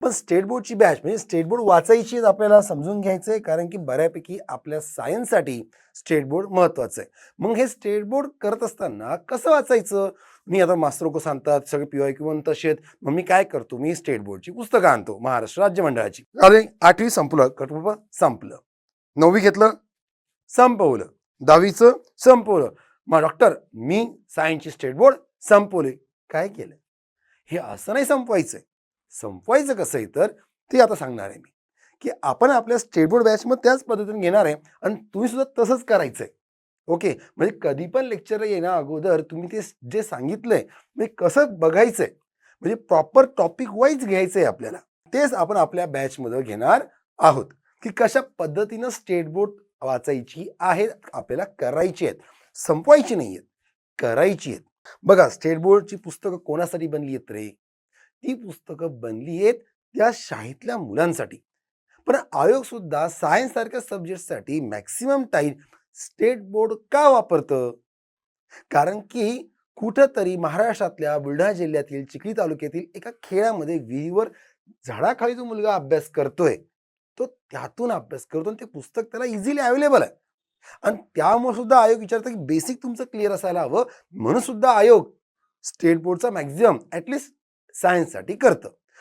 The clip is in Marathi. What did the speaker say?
पण स्टेट बोर्डची बॅच म्हणजे स्टेट बोर्ड वाचायची आपल्याला समजून घ्यायचं आहे, कारण की बऱ्यापैकी आपल्या सायन्ससाठी स्टेट बोर्ड महत्वाचं आहे. मग हे स्टेट बोर्ड करत असताना कसं वाचायचं? मी आता मास्तर लोक सांगतात सगळे PYQ तसे आहेत. मग मी काय करतो, मी स्टेट बोर्डची पुस्तकं आणतो महाराष्ट्र राज्य मंडळाची. अरे 8वी संपलं बाबा, संपलं. 9वी घेतलं, संपवलं. 10वीचं संपवलं. मग डॉक्टर मी सायन्सची स्टेट बोर्ड संपवले. काय केलं? हे असं नाही संपवायचंय. संपवायचं कसं आहे तर ते आता सांगणार आहे मी, की आपण आपल्या स्टेट बोर्ड बॅचमध्ये त्याच पद्धतीने घेणार आहे आणि तुम्ही सुद्धा तसंच करायचंय. ओके. म्हणजे कधी पण लेक्चर येण्या अगोदर तुम्ही ते जे सांगितलंय म्हणजे कसं बघायचंय, म्हणजे प्रॉपर टॉपिक वाईज घ्यायचंय आपल्याला. तेच आपण आपल्या बॅचमध्ये घेणार आहोत, की कशा पद्धतीनं स्टेट बोर्ड वाचायची आहे, आपल्याला करायची आहेत, संपवायची नाहीयेत, करायची आहेत. बघा स्टेट बोर्डची पुस्तकं कोणासाठी बनली आहेत रे? ती पुस्तकं बनली आहेत त्या शाळेतल्या मुलांसाठी. पण आयोग सुद्धा सायन्स सारख्या सब्जेक्टसाठी मॅक्सिमम टाइम स्टेट बोर्ड का वापरतं? कारण की कुठंतरी महाराष्ट्रातल्या बुलढाणा जिल्ह्यातील चिखली तालुक्यातील एका खेड्यामध्ये विहीवर झाडाखाली जो मुलगा अभ्यास करतोय, तो त्यातून अभ्यास करतो आणि ते पुस्तक त्याला इझिली अवेलेबल आहे. आणि त्यामुळे सुद्धा आयोग विचारतो की बेसिक तुमचं क्लिअर असायला हवं, म्हणून सुद्धा आयोग स्टेट बोर्डचा मॅक्झिमम ऍटलिस्ट सायन्ससाठी करतं.